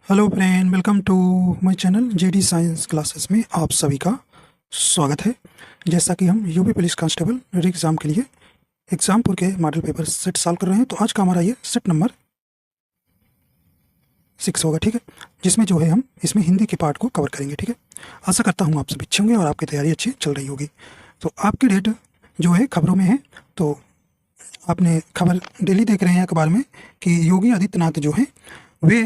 Hello friend, welcome to my channel JD science classes में आप सभी का स्वागत है। जैसा कि हम यूपी पुलिस कांस्टेबल एग्ज़ाम के लिए एग्जामपुर के मॉडल पेपर सेट सॉल्व कर रहे हैं, तो आज का हमारा ये सेट नंबर 6 होगा। ठीक है, जिसमें जो है हम इसमें हिंदी के पार्ट को कवर करेंगे। ठीक है, आशा करता हूँ आप सभी अच्छे होंगे और आपकी तैयारी अच्छी चल रही होगी। तो आपकी डेट जो है खबरों में है, तो आपने खबर डेली देख रहे हैं अखबार में कि योगी आदित्यनाथ जो है वे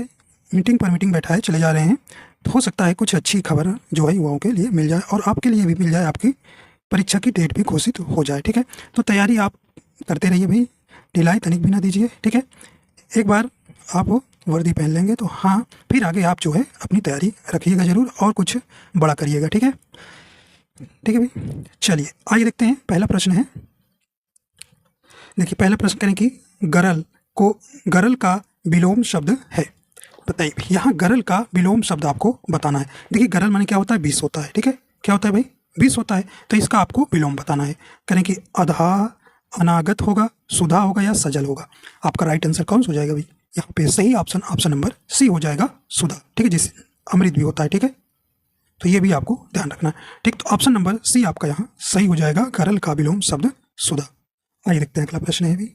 मीटिंग पर मीटिंग बैठाए चले जा रहे हैं। तो हो सकता है कुछ अच्छी खबर जो है युवाओं के लिए मिल जाए और आपके लिए भी मिल जाए, आपकी परीक्षा की डेट भी घोषित हो जाए। ठीक है, तो तैयारी आप करते रहिए भाई, ढिलाई तनिक भी ना दीजिए। ठीक है, एक बार आप वर्दी पहन लेंगे तो हाँ, फिर आगे आप जो है अपनी तैयारी रखिएगा ज़रूर और कुछ बड़ा करिएगा। ठीक है, ठीक है भाई, चलिए आइए देखते हैं। पहला प्रश्न है, देखिए पहला प्रश्न करें कि गरल को गरल का विलोम शब्द है। बताइए, यहाँ गरल का विलोम शब्द आपको बताना है। देखिए गरल माने क्या होता है, 20 होता है। ठीक है, क्या होता है भाई, 20 होता है। तो इसका आपको विलोम बताना है। करें कि अधा, अनागत होगा, सुधा होगा या सजल होगा। आपका राइट आंसर कौन सा हो जाएगा भाई, यहाँ पे सही ऑप्शन ऑप्शन नंबर सी हो जाएगा, सुधा। ठीक है, जिससे अमृत भी होता है। ठीक है, तो ये भी आपको ध्यान रखना है। ठीक, तो ऑप्शन नंबर सी आपका यहाँ सही हो जाएगा, गरल का विलोम शब्द सुधा। आइए देखते हैं अगला प्रश्न है भी,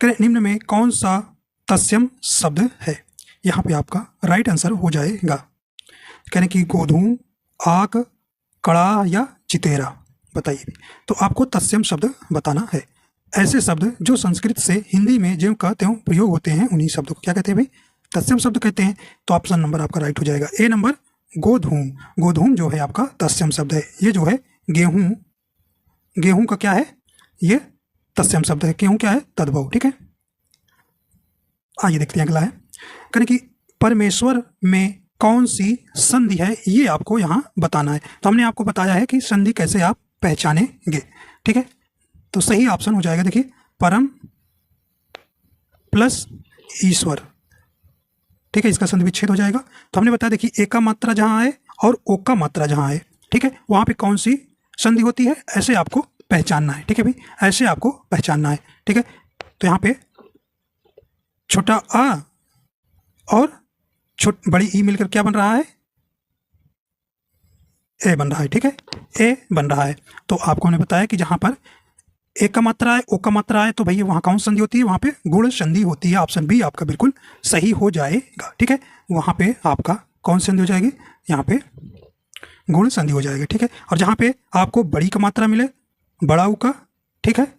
करें निम्न में कौन सा तत्सम शब्द है। यहाँ पे आपका राइट आंसर हो जाएगा, करें कि गोधूम, आक, कड़ा या चितेरा। बताइए, तो आपको तत्सम शब्द बताना है। ऐसे शब्द जो संस्कृत से हिंदी में ज्यों का त्यों प्रयोग होते हैं, उन्हीं शब्दों को क्या कहते हैं भाई, तत्सम शब्द कहते हैं। तो ऑप्शन नंबर आपका राइट हो जाएगा, ए नंबर गोधूम। गोधूम जो है आपका तत्सम शब्द है। ये जो है गेहूं, गेहूं का क्या है, ये तत्सम शब्द है। गेहूं क्या है, तद्भव। ठीक है, आइए देखते हैं अगला है, करें कि परमेश्वर में कौन सी संधि है, ये आपको यहाँ बताना है। तो हमने आपको बताया है कि संधि कैसे आप पहचानेंगे। ठीक है, तो सही ऑप्शन हो जाएगा, देखिए परम प्लस ईश्वर। ठीक है, इसका संधि विच्छेद हो जाएगा। तो हमने बताया, देखिए ए का मात्रा जहाँ आए और ओ का मात्रा जहाँ आए, ठीक है, वहाँ पे कौन सी संधि होती है, ऐसे आपको पहचानना है। ठीक है भाई, ऐसे आपको पहचानना है। ठीक है, तो यहाँ पे छोटा आ और बड़ी ई मिलकर क्या बन रहा है, ए बन रहा है। ठीक है, ए बन रहा है। तो आपको हमने बताया कि जहां पर ए का मात्रा है, ओ का मात्रा है, तो भैया वहां कौन संधि होती है, वहां पे गुण संधि होती है। ऑप्शन बी आपका बिल्कुल सही हो जाएगा। ठीक है, वहां पे आपका कौन संधि हो जाएगी, यहाँ पे गुण संधि हो जाएगी। ठीक है, और जहां पे आपको बड़ी का मात्रा मिले, बड़ा ऊ का, ठीक है,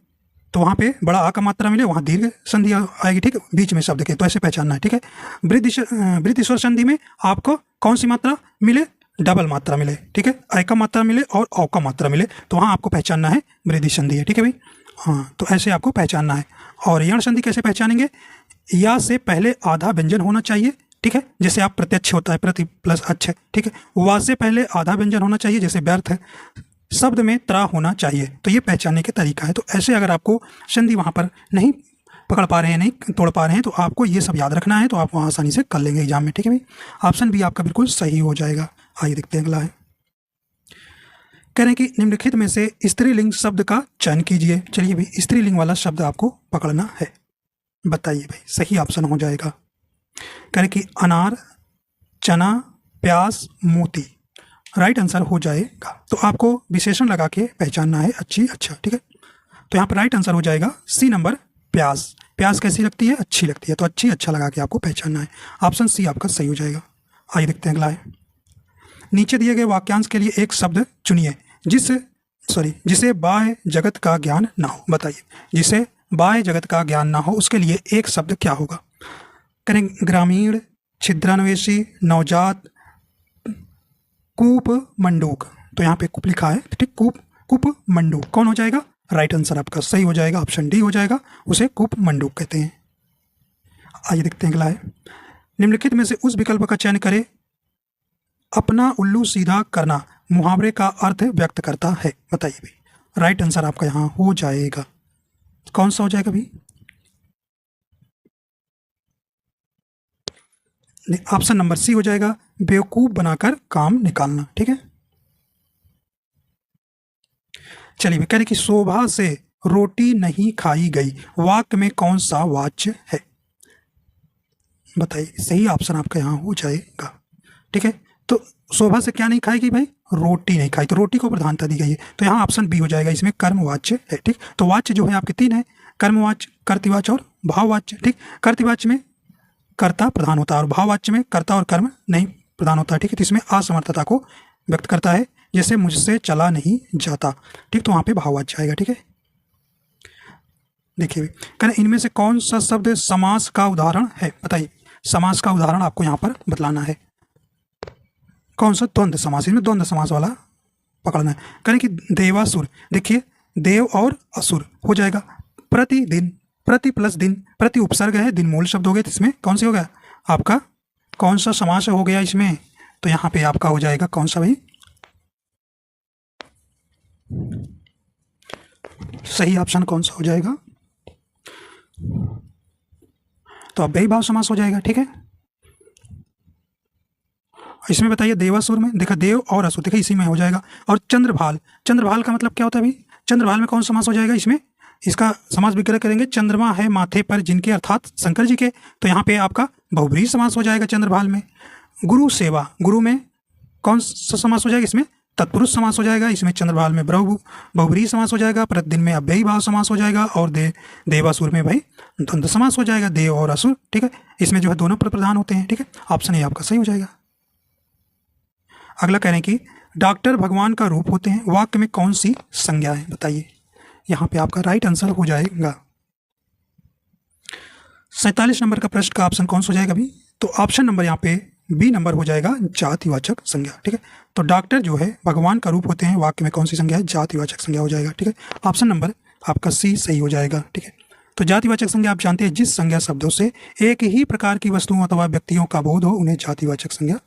तो वहाँ पे बड़ा आ का मात्रा मिले, वहाँ दीर्घ संधि आएगी। ठीक है, बीच में शब्द के, तो ऐसे पहचानना है। ठीक है, वृद्धि स्वर संधि में आपको कौन सी मात्रा मिले, डबल मात्रा मिले। ठीक है, ऐ का मात्रा मिले और औ का मात्रा मिले, तो वहाँ आपको पहचानना है वृद्धि संधि है। ठीक है भाई, हाँ, तो ऐसे आपको पहचानना है। और यण संधि कैसे पहचानेंगे, या से पहले आधा व्यंजन होना चाहिए। ठीक है, जैसे आप प्रत्यक्ष होता है, प्रति प्लस अच्छ। ठीक है, वा से पहले आधा व्यंजन होना चाहिए, जैसे व्यर्थ है। शब्द में त्रा होना चाहिए। तो ये पहचानने के तरीका है। तो ऐसे अगर आपको संधि वहाँ पर नहीं पकड़ पा रहे हैं, नहीं तोड़ पा रहे हैं, तो आपको ये सब याद रखना है, तो आप वहाँ आसानी से कर लेंगे एग्जाम में। ठीक है भाई, ऑप्शन बी आपका बिल्कुल सही हो जाएगा। आइए देखते हैं अगला है, कह रहे हैं कि निम्नलिखित में से स्त्रीलिंग शब्द का चयन कीजिए। चलिए भाई, स्त्रीलिंग वाला शब्द आपको पकड़ना है। बताइए भाई, सही ऑप्शन हो जाएगा, कह रहे कि अनार, चना, प्याज, मोती। राइट आंसर हो जाएगा। तो आपको विशेषण लगा के पहचानना है, अच्छी अच्छा। ठीक है, तो यहाँ पर राइट आंसर हो जाएगा सी नंबर प्याज। प्याज कैसी लगती है, अच्छी लगती है, तो अच्छी अच्छा लगा के आपको पहचानना है। ऑप्शन सी आपका सही हो जाएगा। आइए देखते हैं अगला है, नीचे दिए गए वाक्यांश के लिए एक शब्द चुनिए जिसे बाह्य जगत का ज्ञान ना हो। बताइए, जिसे बाह्य जगत का ज्ञान ना हो, उसके लिए एक शब्द क्या होगा। करें ग्रामीण, छिद्रान्वेषी, नवजात, कूप मंडूक। तो यहाँ पे कूप लिखा है, ठीक, कूप मंडूक कौन हो जाएगा, राइट आंसर आपका सही हो जाएगा, ऑप्शन डी हो जाएगा, उसे कूप मंडूक कहते हैं। आइए देखते हैं अगला है, निम्नलिखित में से उस विकल्प का चयन करें, अपना उल्लू सीधा करना मुहावरे का अर्थ व्यक्त करता है। बताइए भाई, राइट आंसर आपका यहाँ हो जाएगा, कौन सा हो जाएगा भाई, ऑप्शन नंबर सी हो जाएगा, बेवकूफ बनाकर काम निकालना। ठीक है, चलिए, कह रहे कि शोभा से रोटी नहीं खाई गई, वाक्य में कौन सा वाच्य है। बताइए, सही ऑप्शन आपका यहाँ हो जाएगा। ठीक है, तो शोभा से क्या नहीं खाएगी भाई, रोटी नहीं खाई, तो रोटी को प्रधानता दी गई है, तो यहाँ ऑप्शन बी हो जाएगा, इसमें कर्मवाच्य है। ठीक, तो वाच्य जो है आपके तीन है, कर्मवाच्य, कर्तृवाच्य और भाववाच्य। ठीक, कर्तृवाच्य में कर्ता प्रधान होता है और भाववाच्य में कर्ता और कर्म नहीं प्रधान होता है। ठीक है, तो इसमें असमर्थता को व्यक्त करता है, जैसे मुझसे चला नहीं जाता। ठीक, तो वहाँ पे भाववाच्य आएगा। ठीक है, देखिए करें इनमें से कौन सा शब्द समास का उदाहरण है, बताइए। समास का उदाहरण आपको यहाँ पर बतलाना है, कौन सा द्वंद्व समास, इसमें द्वंद्व समास वाला पकड़ना है। करें कि देवासुर, देखिए देव और असुर हो जाएगा, प्रतिदिन, प्रति प्लस दिन, प्रति उपसर्ग है, दिन मूल शब्द हो गए, तो इसमें कौन से हो गया आपका, कौन सा समास हो गया इसमें, तो यहाँ पे आपका हो जाएगा कौन सा भाई, सही ऑप्शन कौन सा हो जाएगा, तो अव्ययी भाव समास हो जाएगा। ठीक है, इसमें बताइए देवासुर में देखा देव और असुर, देखिए इसी में हो जाएगा। और चंद्रभाल, चंद्रभाल का मतलब क्या होता है भाई, चंद्रभाल में कौन समास हो जाएगा, इसमें इसका समास विग्रह करेंगे, चंद्रमा है माथे पर जिनके, अर्थात शंकर जी के, तो यहाँ पे आपका बहुब्रीहि समास हो जाएगा चंद्रभाल में। गुरु सेवा, गुरु में कौन सा समास हो जाएगा, इसमें तत्पुरुष समास हो जाएगा, इसमें चंद्रभाल में बहुब्रीहि समास हो जाएगा, प्रतिदिन में अव्ययी भाव समास हो जाएगा, और देवासुर में भाई द्वंद्व समास हो जाएगा, देव और असुर। ठीक है, इसमें जो है दोनों प्रधान होते हैं। ठीक है, ऑप्शन ए आपका सही हो जाएगा। अगला कह रहे हैं कि डॉक्टर भगवान का रूप होते हैं, वाक्य में कौन सी संज्ञा है, बताइए। यहाँ पे आपका राइट आंसर हो जाएगा 47 नंबर का प्रश्न का ऑप्शन कौन सा हो जाएगा अभी, तो ऑप्शन नंबर यहाँ पे बी नंबर हो जाएगा, जातिवाचक संज्ञा। ठीक है, तो डॉक्टर जो है भगवान का रूप होते हैं, वाक्य में कौन सी संज्ञा है, जातिवाचक संज्ञा हो जाएगा। ठीक है, ऑप्शन नंबर आपका सी सही हो जाएगा। ठीक है, तो जातिवाचक संज्ञा आप जानते हैं, जिस संज्ञा शब्दों से एक ही प्रकार की वस्तुओं अथवा व्यक्तियों का बोध हो, उन्हें जातिवाचक संज्ञा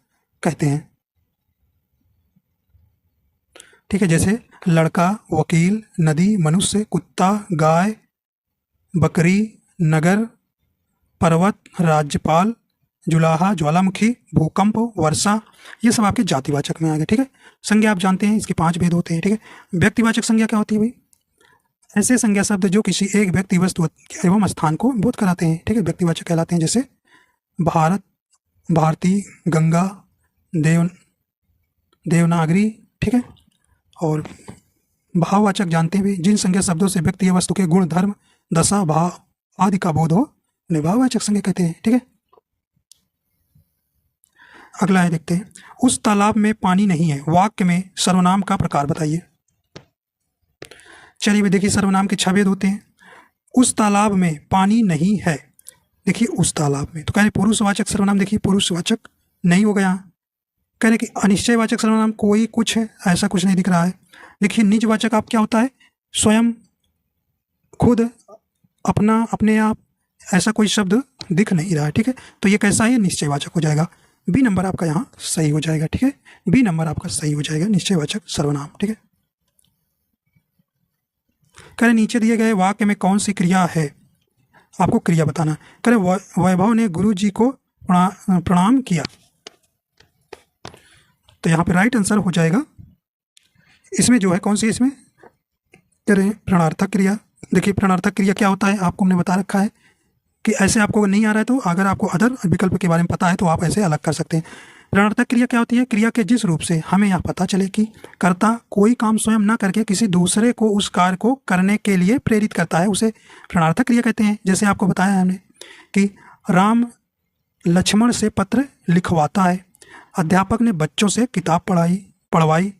कहते हैं। ठीक है, जैसे लड़का, वकील, नदी, मनुष्य, कुत्ता, गाय, बकरी, नगर, पर्वत, राज्यपाल, जुलाहा, ज्वालामुखी, भूकंप, वर्षा, ये सब आपके जातिवाचक में आ गए। ठीक है, संज्ञा आप जानते हैं इसके 5 भेद होते हैं। ठीक है, व्यक्तिवाचक संज्ञा क्या होती है भाई, ऐसे संज्ञा शब्द जो किसी एक व्यक्ति, वस्तु एवं स्थान को बोध कराते हैं। ठीक है, व्यक्तिवाचक कहलाते हैं, जैसे भारत, भारती, गंगा, देवनागरी। ठीक है, और भाववाचक जानते हैं भी, जिन संज्ञा शब्दों से व्यक्ति या वस्तु के गुण, धर्म, दशा, भाव आदि का बोध हो, उन्हें भाववाचक संज्ञा कहते हैं। ठीक है, अगला है देखते हैं, उस तालाब में पानी नहीं है, वाक्य में सर्वनाम का प्रकार बताइए। चलिए भाई देखिए, सर्वनाम के 6 भेद होते हैं। उस तालाब में पानी नहीं है, देखिए उस तालाब में, तो कह रहे पुरुषवाचक सर्वनाम, देखिए पुरुषवाचक नहीं हो गया। कह रहे कि अनिश्चयवाचक सर्वनाम कोई, कुछ है, ऐसा कुछ नहीं दिख रहा है। देखिए निजवाचक आप क्या होता है, स्वयं, खुद, अपना, अपने आप, ऐसा कोई शब्द दिख नहीं रहा है। ठीक है, तो ये कैसा है, निश्चयवाचक हो जाएगा, बी नंबर आपका यहाँ सही हो जाएगा। ठीक है, बी नंबर आपका सही हो जाएगा, निश्चयवाचक सर्वनाम। ठीक है, करें नीचे दिए गए वाक्य में कौन सी क्रिया है, आपको क्रिया बताना। करें वैभव ने गुरु जी को प्रणाम किया, तो यहाँ पे राइट आंसर हो जाएगा, इसमें जो है कौन सी, इसमें करें प्रणार्थक क्रिया। देखिए प्रणार्थक क्रिया क्या होता है, आपको हमने बता रखा है कि ऐसे आपको नहीं आ रहा है, तो अगर आपको अदर विकल्प के बारे में पता है तो आप ऐसे अलग कर सकते हैं। प्रणार्थक क्रिया क्या होती है, क्रिया के जिस रूप से हमें यह पता चले कि कर्ता कोई काम स्वयं न करके किसी दूसरे को उस कार्य को करने के लिए प्रेरित करता है, उसे प्रणार्थक क्रिया कहते हैं। जैसे आपको बताया है हमने कि राम लक्ष्मण से पत्र लिखवाता है, अध्यापक ने बच्चों से किताब पढ़वाई।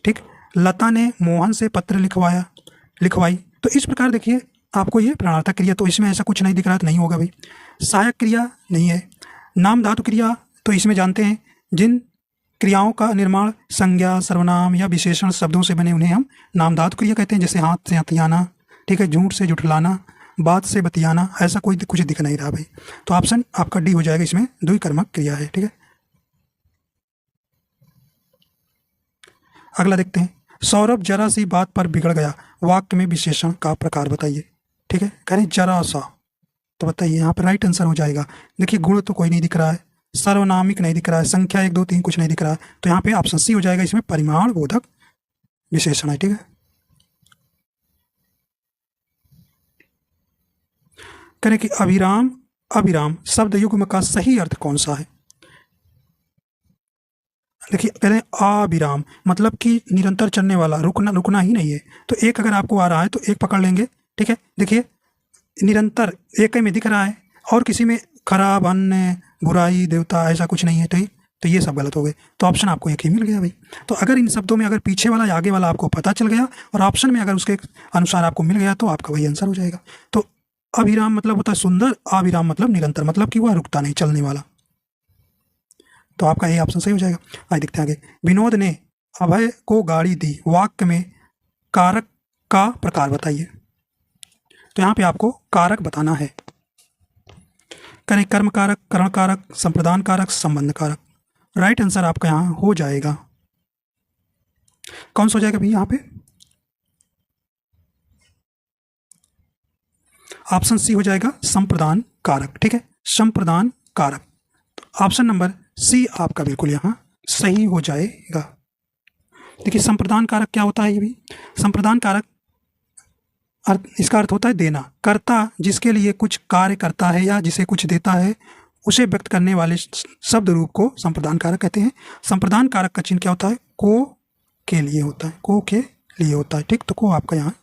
ठीक, लता ने मोहन से पत्र लिखवाई। तो इस प्रकार देखिए आपको ये प्रणार्थक क्रिया, तो इसमें ऐसा कुछ नहीं दिख रहा, तो नहीं होगा भाई। सहायक क्रिया नहीं है। नाम धातु क्रिया, तो इसमें जानते हैं जिन क्रियाओं का निर्माण संज्ञा, सर्वनाम या विशेषण शब्दों से बने, उन्हें हम नाम धातु क्रिया कहते हैं। जैसे हाथ से हथियाना, ठीक है, झूठ से झुठलाना, बात से बतियाना, ऐसा कोई कुछ दिख नहीं रहा भाई, तो ऑप्शन आपका डी हो जाएगा, इसमें द्विकर्मक क्रिया है। ठीक है, अगला देखते हैं, सौरभ जरा सी बात पर बिगड़ गया, वाक्य में विशेषण का प्रकार बताइए। ठीक है, कह रहे जरा सा, तो बताइए यहाँ पर राइट आंसर हो जाएगा। देखिए गुण तो कोई नहीं दिख रहा है, सर्वनामिक नहीं दिख रहा है, संख्या 1 2 3 कुछ नहीं दिख रहा है, तो यहाँ पे ऑप्शन सी हो जाएगा, इसमें परिमाण बोधक विशेषण है। ठीक है, करें कि अभिराम अविराम शब्द युग्म का सही अर्थ कौन सा है? देखिए कह रहे हैं अविराम मतलब कि निरंतर चलने वाला, रुकना रुकना ही नहीं है। तो एक अगर आपको आ रहा है तो एक पकड़ लेंगे, ठीक है। देखिए निरंतर एक में दिख रहा है और किसी में खराब, अन्य, बुराई, देवता ऐसा कुछ नहीं है, तो ये सब गलत हो गए। तो ऑप्शन आपको एक ही मिल गया भाई। तो अगर इन शब्दों में अगर पीछे वाला या आगे वाला आपको पता चल गया और ऑप्शन में अगर उसके अनुसार आपको मिल गया तो आपका वही आंसर हो जाएगा। तो अविराम मतलब होता है सुंदर, अविराम मतलब निरंतर, मतलब कि वह रुकता नहीं, चलने वाला। तो आपका ये ऑप्शन सही हो जाएगा। आइए देखते हैं आगे। विनोद ने अभय को गाड़ी दी, वाक्य में कारक का प्रकार बताइए। तो यहाँ पे आपको कारक बताना है। करें कर्म कारक, करण कारक, संप्रदान कारक, संबंध कारक। राइट आंसर आपका यहाँ हो जाएगा, कौन सा हो जाएगा भाई यहाँ पे? ऑप्शन सी हो जाएगा संप्रदान कारक, ठीक है, संप्रदान कारक। ऑप्शन नंबर सी आपका बिल्कुल यहाँ सही हो जाएगा। देखिए संप्रदान कारक क्या होता है ये भी? संप्रदान कारक इसका अर्थ होता है देना। कर्ता जिसके लिए कुछ कार्य करता है या जिसे कुछ देता है उसे व्यक्त करने वाले शब्द रूप को संप्रदान कारक कहते हैं। संप्रदान कारक का चिन्ह क्या होता है? को के लिए होता है, को के लिए होता है, ठीक। तो को आपका यहाँ,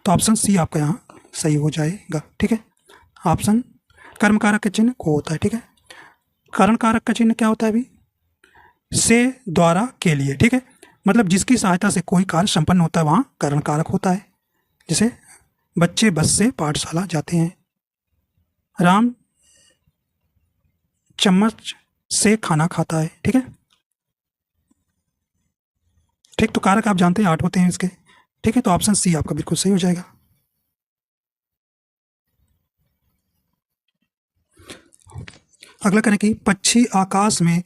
तो ऑप्शन सी आपका यहाँ सही हो जाएगा, ठीक है। ऑप्शन कर्म कारक का चिन्ह को होता है, ठीक है। करण कारक का चिन्ह क्या होता है अभी? से, द्वारा, के लिए, ठीक है। मतलब जिसकी सहायता से कोई कार्य संपन्न होता है वहाँ करण कारक होता है। जैसे बच्चे बस से पाठशाला जाते हैं, राम चम्मच से खाना खाता है, ठीक है। ठीक, तो कारक आप जानते हैं 8 होते हैं इसके, ठीक है। तो ऑप्शन सी आपका बिल्कुल सही हो जाएगा। अगला करें कि पक्षी आकाश में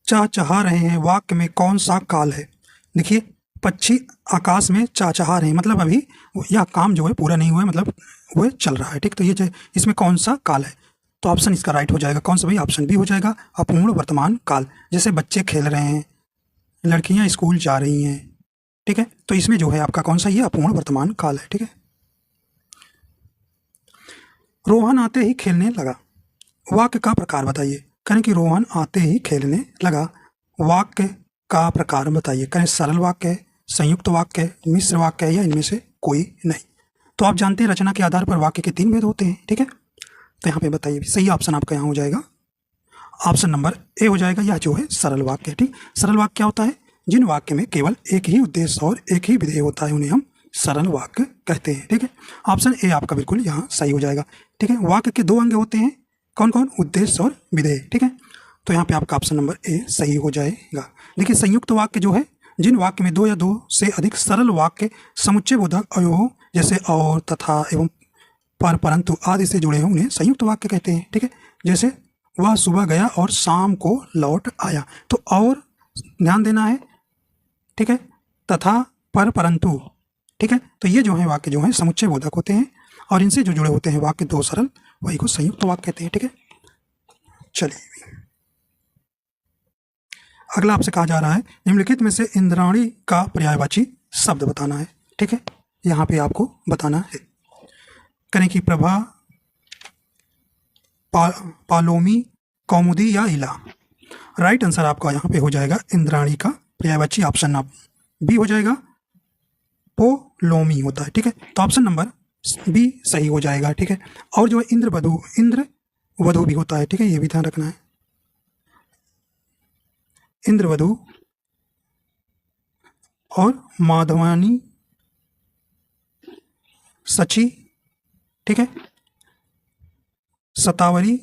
चहचहा रहे हैं, वाक्य में कौन सा काल है? देखिए पक्षी आकाश में चहचहा रहे हैं मतलब अभी यह काम जो है पूरा नहीं हुआ है, मतलब वह चल रहा है, ठीक। तो ये इसमें कौन सा काल है? तो ऑप्शन इसका राइट हो जाएगा, कौन सा भाई? ऑप्शन बी हो जाएगा, अपूर्ण वर्तमान काल। जैसे बच्चे खेल रहे हैं, लड़कियां स्कूल जा रही हैं, ठीक है। तो इसमें जो है आपका कौन सा? ये अपूर्ण वर्तमान काल है, ठीक है। रोहन आते ही खेलने लगा, वाक्य का प्रकार बताइए। करें कि रोहन आते ही खेलने लगा, वाक्य का प्रकार बताइए। करें सरल वाक्य है, संयुक्त वाक्य है, मिश्र वाक्य है या इनमें से कोई नहीं। तो आप जानते हैं रचना के आधार पर वाक्य के 3 भेद होते हैं, ठीक है। तो यहाँ पे बताइए, सही ऑप्शन आपका यहाँ हो जाएगा, ऑप्शन नंबर ए हो जाएगा, यह जो है सरल वाक्य है, ठीक। सरल वाक्य क्या होता है? जिन वाक्य में केवल एक ही उद्देश्य और एक ही विधेय होता है उन्हें हम सरल वाक्य कहते हैं, ठीक है। ऑप्शन ए आपका बिल्कुल यहाँ सही हो जाएगा, ठीक है। वाक्य के 2 अंग होते हैं, कौन कौन? उद्देश्य और विधेय, ठीक है। तो यहाँ पे आपका ऑप्शन नंबर ए सही हो जाएगा। देखिए संयुक्त वाक्य जो है जिन वाक्य में 2 या 2 से अधिक सरल वाक्य समुच्चय बोधक अवयव जैसे और, तथा, एवं, पर, परंतु आदि से जुड़े हों उन्हें संयुक्त वाक्य कहते हैं, ठीक है। जैसे वह सुबह गया और शाम को लौट आया, तो और ध्यान देना है, ठीक है, तथा, पर, परंतु, ठीक है। तो ये जो है वाक्य जो है समुच्चय बोधक होते हैं और इनसे जो जुड़े होते हैं वाक्य 2 सरल, वही को संयुक्त वाक्य कहते हैं, ठीक है। चलिए अगला आपसे कहा जा रहा है निम्नलिखित में से इंद्राणी का पर्यायवाची शब्द बताना है, ठीक है। यहाँ पे आपको बताना है। करें कि प्रभा, पालोमी, कौमुदी या इला। राइट आंसर आपका यहाँ पे हो जाएगा इंद्राणी का पर्यायवाची, ऑप्शन बी हो जाएगा, पोलोमी होता है, ठीक है। तो ऑप्शन नंबर बी सही हो जाएगा, ठीक है। और जो है इंद्र वधु भी होता है, ठीक है, ये भी ध्यान रखना है। इंद्रवधु और माधवानी, सची, ठीक है, सतावरी,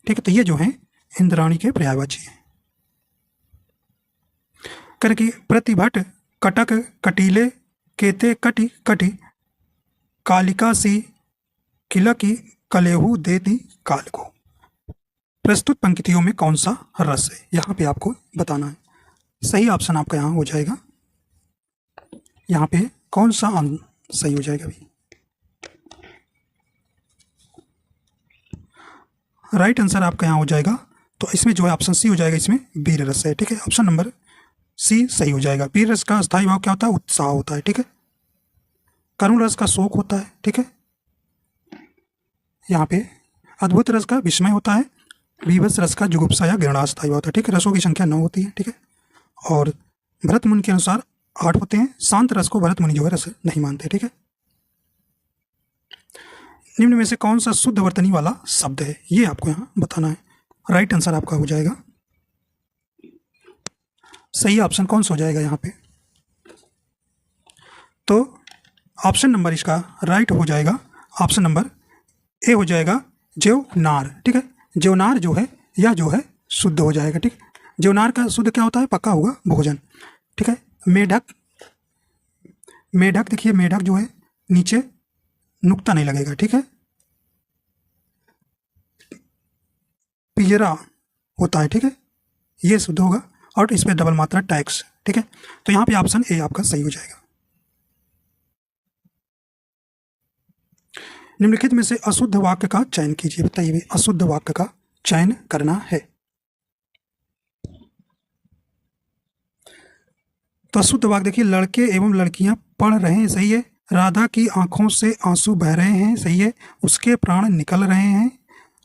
ठीक है। तो ये जो है इंद्राणी के पर्यायवाची हैं। करके प्रतिभट, कटक, कटीले, केते, कटि, कटि, कालिका सी, किलकी, कलेहू, देती, काल को। प्रस्तुत पंक्तियों में कौन सा रस है? यहाँ पे आपको बताना है। सही ऑप्शन आपका यहाँ हो जाएगा, यहाँ पे कौन सा सही हो जाएगा अभी? राइट आंसर आपका यहाँ हो जाएगा, तो इसमें जो है ऑप्शन सी हो जाएगा, इसमें वीर रस है, ठीक है। ऑप्शन नंबर सी सही हो जाएगा। वीर रस का स्थायी भाव क्या होता है? उत्साह होता है, ठीक है। करुण रस का शोक होता है, ठीक है। यहाँ पे अद्भुत रस का विस्मय होता है, बीभत्स रस का जुगुप्सा या घृणास्थाई होता है। ठीक है, रसों की संख्या 9 होती है। ठीक है, और भरत मुनि के अनुसार 8 होते हैं। शांत रस को भरत मुनि जो है रस नहीं मानते। ठीक है, निम्न में से कौन सा शुद्ध वर्तनी वाला शब्द है, ये आपको यहाँ बताना है। राइट आंसर आपका हो जाएगा, सही ऑप्शन कौन सा हो जाएगा यहाँ पे, तो ऑप्शन नंबर इसका राइट हो जाएगा, ऑप्शन नंबर ए हो जाएगा, ज्योनार। ठीक है, ज्योनार जो है यह जो है शुद्ध हो जाएगा। ठीक, ज्योनार का शुद्ध क्या होता है, पका हुआ भोजन। ठीक है, मेढक, मेढक देखिए, मेढक जो है नीचे नुक्ता नहीं लगेगा। ठीक है, पिजरा होता है। ठीक है, ये शुद्ध होगा, और इस पर डबल मात्रा टैक्स। ठीक है, तो यहाँ पे ऑप्शन ए आपका सही हो जाएगा। निम्नलिखित में से अशुद्ध वाक्य का चयन कीजिए। बताइए भी, अशुद्ध वाक्य का चयन करना है। तो अशुद्ध वाक्य देखिए, लड़के एवं लड़कियां पढ़ रहे हैं, सही है। राधा की आंखों से आंसू बह रहे हैं, सही है। उसके प्राण निकल रहे हैं,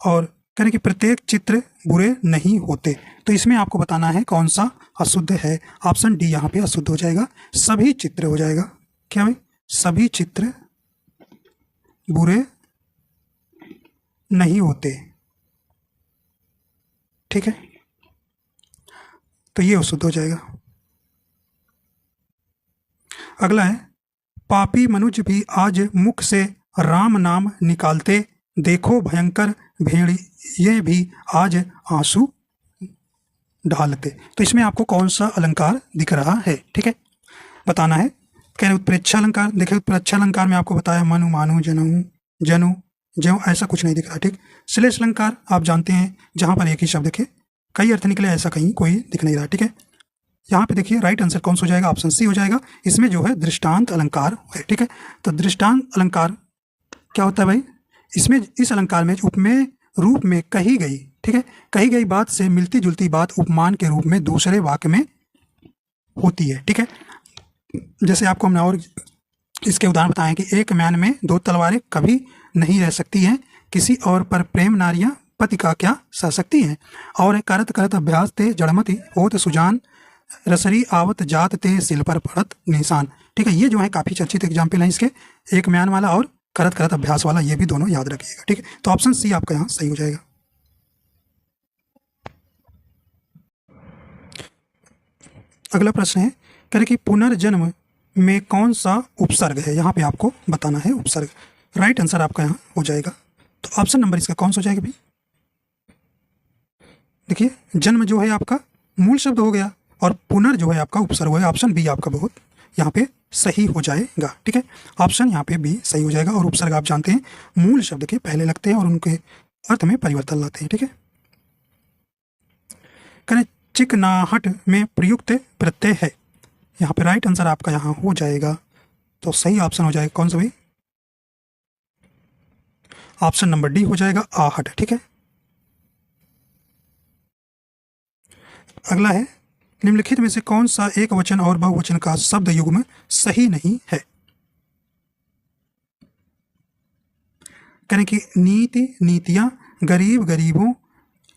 और कह रहे कि प्रत्येक चित्र बुरे नहीं होते। तो इसमें आपको बताना है कौन सा अशुद्ध है। ऑप्शन डी यहाँ पे अशुद्ध हो जाएगा, सभी चित्र हो जाएगा। क्या भाई, सभी चित्र बुरे नहीं होते। ठीक है, तो ये अशुद्ध हो जाएगा। अगला है, पापी मनुज भी आज मुख से राम नाम निकालते, देखो भयंकर भेड़िए भी आज आंसू ढालते। तो इसमें आपको कौन सा अलंकार दिख रहा है, ठीक है, बताना है। कह रहे उत्प्रेक्षा अलंकार। देखिए, उत्प्रेक्षा अलंकार में आपको बताया मनु मानु जनऊ जनु ज्यों, ऐसा कुछ नहीं दिख रहा। ठीक, श्लेष अलंकार आप जानते हैं, जहां पर एक ही शब्द के कई अर्थ निकले, ऐसा कहीं कोई दिख नहीं रहा। ठीक है, यहाँ पे देखिए राइट आंसर कौन सा हो जाएगा, ऑप्शन सी हो जाएगा। इसमें जो है दृष्टांत अलंकार है। ठीक है, तो दृष्टांत अलंकार क्या होता है भाई, इसमें इस अलंकार में उपमेय रूप में कही गई, ठीक है, कही गई बात से मिलती जुलती बात उपमान के रूप में दूसरे वाक्य में होती है। ठीक है, जैसे आपको हमने और इसके उदाहरण बताएं कि एक म्यान में 2 तलवारें कभी नहीं रह सकती हैं, किसी और पर प्रेम नारियां पति का क्या सह सकती हैं, और करत करत अभ्यास ते जड़मति होत सुजान, रसरी आवत जात ते सिल पर पड़त निशान। ठीक है, ये जो है काफ़ी चर्चित एग्जाम्पल हैं इसके, एक म्यान वाला और करत करत अभ्यास वाला, ये भी दोनों याद रखिएगा। ठीक है, तो ऑप्शन सी आपका यहाँ सही हो जाएगा। अगला प्रश्न है, कह रहे कि पुनर्जन्म में कौन सा उपसर्ग है, यहाँ पे आपको बताना है उपसर्ग। राइट आंसर आपका यहाँ हो जाएगा, तो ऑप्शन नंबर इसका कौन सा हो जाएगा भाई, देखिए जन्म जो है आपका मूल शब्द हो गया, और पुनर् जो है आपका उपसर्ग है। ऑप्शन बी आपका बहुत यहाँ पे सही हो जाएगा। ठीक है, ऑप्शन यहाँ पे बी सही हो जाएगा, और उपसर्ग आप जानते हैं मूल शब्द के पहले लगते हैं और उनके अर्थ में परिवर्तन लाते हैं। ठीक है, करें चिकनाहट में प्रयुक्त प्रत्यय है, यहाँ पे राइट आंसर आपका यहाँ हो जाएगा, तो सही ऑप्शन हो जाएगा कौन सा भाई, ऑप्शन नंबर डी हो जाएगा, आहट। ठीक है, अगला है, निम्नलिखित में से कौन सा एक वचन और बहुवचन का शब्द युग्म सही नहीं है। करें कि नीति नीतियां, गरीब गरीबों,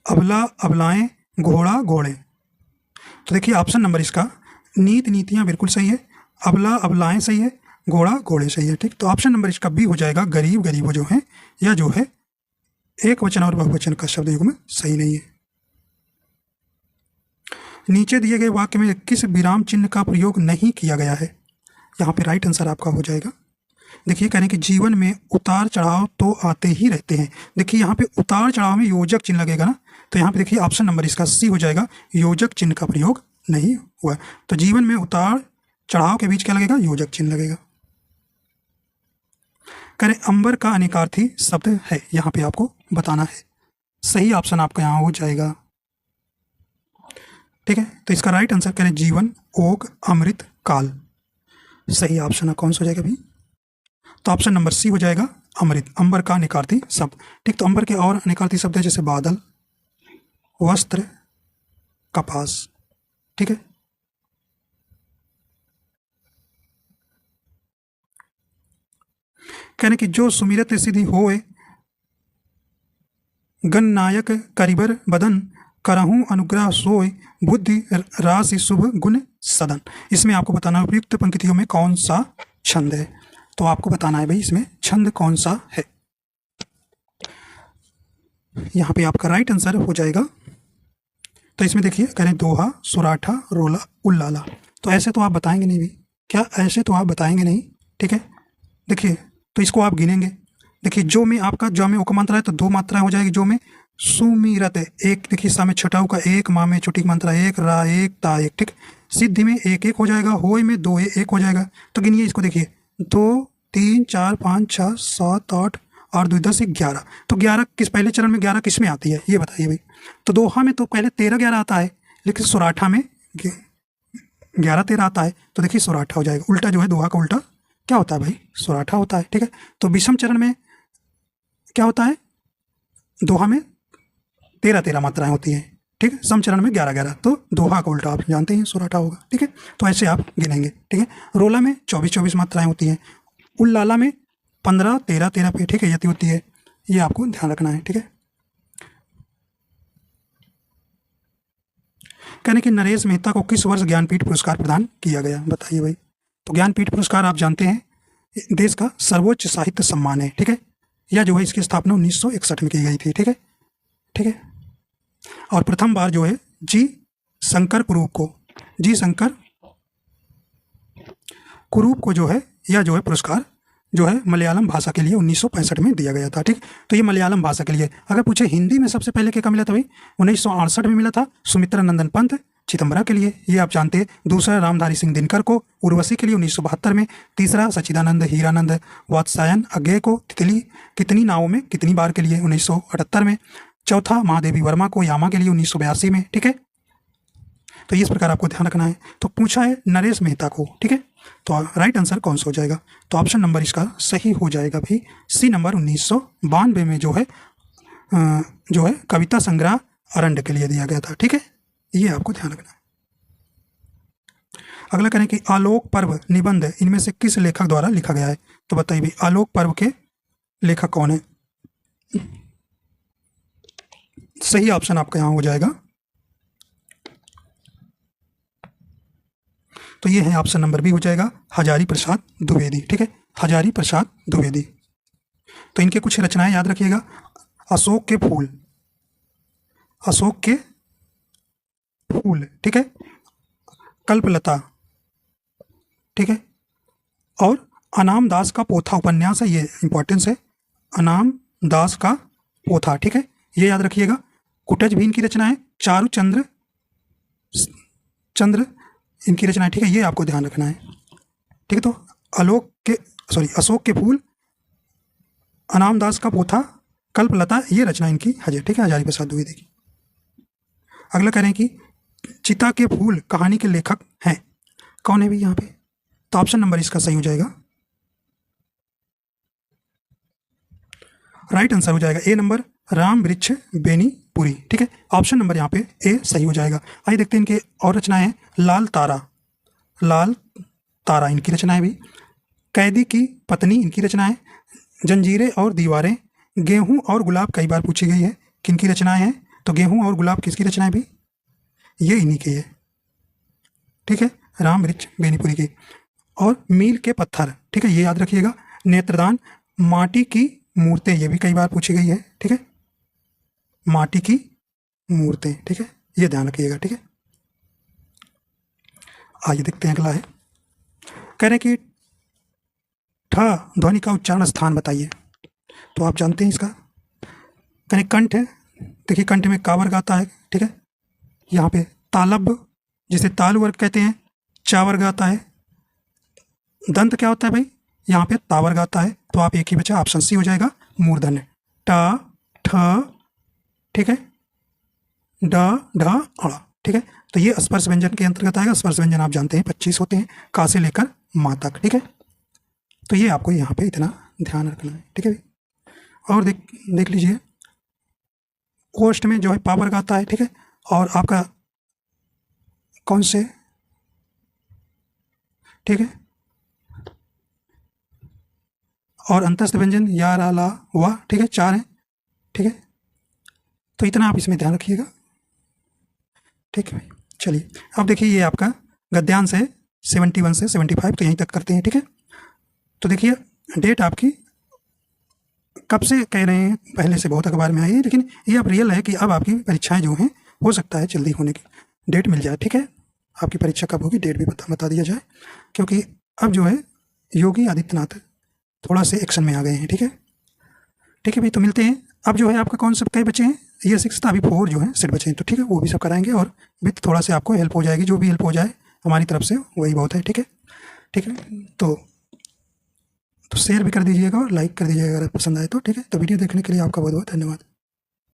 अबला अबलाएं, घोड़ा घोड़े। तो देखिए ऑप्शन नंबर इसका नीति नीतियां बिल्कुल सही है, अबला अबलाएं सही है, घोड़ा घोड़े सही है। ठीक, तो ऑप्शन नंबर इसका बी हो जाएगा, गरीब गरीबों जो है या जो है एक वचन और बहुवचन का शब्द युग्म सही नहीं है। नीचे दिए गए वाक्य में किस विराम चिन्ह का प्रयोग नहीं किया गया है, यहाँ पे राइट आंसर आपका हो जाएगा। देखिए कह रहे हैं कि जीवन में उतार चढ़ाव तो आते ही रहते हैं। देखिए यहाँ पे उतार चढ़ाव में योजक चिन्ह लगेगा ना, तो यहाँ पे देखिए ऑप्शन नंबर इसका सी हो जाएगा, योजक चिन्ह का प्रयोग नहीं हुआ। तो जीवन में उतार चढ़ाव के बीच क्या लगेगा, योजक चिन्ह लगेगा। करें अंबर का अनेकार्थी शब्द है, यहाँ पे आपको बताना है, सही ऑप्शन आपका यहाँ हो जाएगा। ठीक है, तो इसका राइट आंसर करें जीवन, ओग, अमृत, काल, सही ऑप्शन है कौन सा हो जाएगा भी, तो ऑप्शन नंबर सी हो जाएगा, अमृत, अंबर का अनेकार्थी शब्द। ठीक, तो अंबर के और अनेकार्थी शब्द है जैसे बादल, वस्त्र, कपास। ठीक है, कहने की जो सुमिरत सिद्धि होए गण नायक करिबर बदन, करहूँ अनुग्रह सोय, बुद्धि राशि शुभ गुण सदन। इसमें आपको बताना है उपयुक्त पंक्तियों में कौन सा छंद है। तो आपको बताना है भाई इसमें छंद कौन सा है। यहाँ पे आपका राइट आंसर हो जाएगा। तो इसमें देखिए करें दोहा, सुराठा, रोला, उल्लाला। तो ऐसे तो आप बताएंगे नहीं भी, क्या ऐसे तो आप बताएंगे नहीं, ठीक है। देखिए तो इसको आप गिनेंगे। देखिए जो में आपका जो में उका मात्रा है तो 2 मात्राएं हो जाएगी। जो में सुमिरत है एक, देखिए सा में छठा का एक, माँ में छोटी मात्रा एक, रा एक, ता एक, ठीक। सिद्धि में एक एक हो जाएगा, होय में 2 एक हो जाएगा। तो गिनिए इसको, देखिए 2 3 4 5 6 7 8 और 2 10 11। तो 11 किस पहले चरण में 11 किस में आती है ये बताइए भाई। तो दोहा में तो पहले 13 11 आता है, लेकिन सुराठा में 11 13 आता है। तो देखिए सुराठा हो जाएगा। उल्टा जो है दोहा का उल्टा क्या होता है भाई, सुराठा होता है, ठीक है। तो विषम चरण में क्या होता है, दोहा में 13 13 मात्राएं होती हैं, ठीक है। सम चरण में 11 11। तो दोहा का उल्टा आप जानते हैं सुराठा होगा, ठीक है। तो ऐसे आप गिनेंगे, ठीक है। रोला में 24 24 मात्राएं होती हैं, उल्लाला में 15 13 13 पे, ठीक है, यति होती है। ये आपको ध्यान रखना है, ठीक है। कहने कि नरेश मेहता को किस वर्ष ज्ञानपीठ पुरस्कार प्रदान किया गया, बताइए भाई। तो ज्ञानपीठ पुरस्कार आप जानते हैं देश का सर्वोच्च साहित्य सम्मान है, ठीक है। या जो है इसकी स्थापना 1961 में की गई थी, ठीक है, ठीक है। और प्रथम बार जो है जी शंकर कुरूप को जो है यह जो है पुरस्कार जो है मलयालम भाषा के लिए 1965 में दिया गया था, ठीक। तो ये मलयालम भाषा के लिए। अगर पूछे हिंदी में सबसे पहले क्या मिला था भाई, 1968 में मिला था सुमित्रा नंदन पंत चिदम्बरा के लिए, ये आप जानते हैं। दूसरा रामधारी सिंह दिनकर को उर्वशी के लिए 1972 में। तीसरा सच्चिदानंद हीरानंद वात्स्यायन अज्ञे को तितली कितनी नावों में कितनी बार के लिए 1978 में। चौथा महादेवी वर्मा को यामा के लिए 1982 में, ठीक है। तो इस प्रकार आपको ध्यान रखना है। तो पूछा है नरेश मेहता को, ठीक है। तो राइट आंसर कौन सा हो जाएगा, तो ऑप्शन नंबर इसका सही हो जाएगा भाई सी नंबर 1992 में जो है कविता संग्रह अरण्य के लिए दिया गया था, ठीक है। ये आपको ध्यान रखना है। अगला करें कि आलोक पर्व निबंध इनमें से किस लेखक द्वारा लिखा गया है। तो बताइए भाई आलोक पर्व के लेखक कौन है। सही ऑप्शन आपका यहां हो जाएगा। तो ये है ऑप्शन नंबर बी हो जाएगा हजारी प्रसाद द्विवेदी, ठीक है, हजारी प्रसाद द्विवेदी। तो इनके कुछ रचनाएं याद रखिएगा। अशोक के फूल, ठीक है। कल्पलता, ठीक है। और अनाम दास का पोथा उपन्यास है, ये इंपॉर्टेंस है। अनाम दास का पोथा, ठीक है, ये याद रखिएगा। कुटज भी इनकी रचना है। चारू चंद्र इनकी रचना है, ठीक है, ये आपको ध्यान रखना है, ठीक है। तो अशोक के फूल, अनाम दास का पोथा, कल्पलता, ये रचना इनकी है, ठीक है, हजारी प्रसाद द्विवेदी की। अगला कह रहे हैं कि चिता के फूल कहानी के लेखक हैं, कौन है भी यहाँ पे। तो ऑप्शन नंबर इसका सही हो जाएगा। राइट आंसर हो जाएगा ए नंबर राम वृक्ष बेनीपुरी, ठीक है। ऑप्शन नंबर यहाँ पे ए सही हो जाएगा। आइए देखते हैं इनके और रचनाएं हैं। लाल तारा इनकी रचनाएं भी। कैदी की पत्नी इनकी रचनाएं। जंजीरें और दीवारें, गेहूं और गुलाब कई बार पूछी गई है, किनकी रचनाएं हैं। तो गेहूं और गुलाब किसकी रचनाएं भी, ये इन्हीं की है, ठीक है, राम वृक्ष बेनीपुरी की। और मील के पत्थर, ठीक है, ये याद रखिएगा। नेत्रदान, माटी की मूर्तें, ये भी कई बार पूछी गई है, ठीक है, माटी की मूर्तें, ठीक है, ये ध्यान रखिएगा, ठीक है। आइए देखते हैं अगला है। कह रहे कि ठ ध्वनि का उच्चारण स्थान बताइए। तो आप जानते हैं इसका। कहीं कंठ है, देखिए कंठ में का वर्ग आता है, ठीक है। यहाँ पे तालब जिसे ताल वर्ग कहते हैं, चा वर्ग आता है। दंत क्या होता है भाई, यहाँ पे ता वर्ग आता है। तो आप एक ही बचा, ऑप्शन सी हो जाएगा मूर्धन्य। ट ठ, ठीक है, ड ढ अ, ठीक है। तो ये स्पर्श व्यंजन के अंतर्गत आएगा। स्पर्श व्यंजन आप जानते हैं 25 होते हैं, का से लेकर माँ तक, ठीक है। तो ये आपको यहाँ पे इतना ध्यान रखना है, ठीक है। और देख लीजिए ओष्ठ में जो है पा वर्ग आता है, ठीक है। और आपका कौन से, ठीक है, और अंतस्थ व्यंजन या रा ला वा, ठीक है, 4 है, ठीक है। तो इतना आप इसमें ध्यान रखिएगा, ठीक है भाई। चलिए अब देखिए, ये आपका गद्यांश है 71 से 75, तो यहीं तक करते हैं, ठीक है। तो देखिए डेट आपकी कब से कह रहे हैं, पहले से बहुत अखबार में आई है, लेकिन ये अब रियल है कि अब आपकी परीक्षाएं जो हैं हो सकता है जल्दी होने की डेट मिल जाए, ठीक है। आपकी परीक्षा कब होगी डेट भी बता दिया जाए, क्योंकि अब जो है योगी आदित्यनाथ थोड़ा से एक्शन में आ गए हैं, ठीक है। ठीक है भाई, तो मिलते हैं। अब जो है आपका कौन सब कई बचे हैं, ये 6 था, अभी 4 जो है सेट बचे हैं, तो ठीक है वो भी सब कराएंगे, और विथ थोड़ा से आपको हेल्प हो जाएगी, जो भी हेल्प हो जाए हमारी तरफ से वही बहुत है, ठीक है। ठीक है, तो शेयर भी कर दीजिएगा और लाइक कर दीजिएगा अगर पसंद आए तो, ठीक है। तो वीडियो देखने के लिए आपका बहुत बहुत धन्यवाद।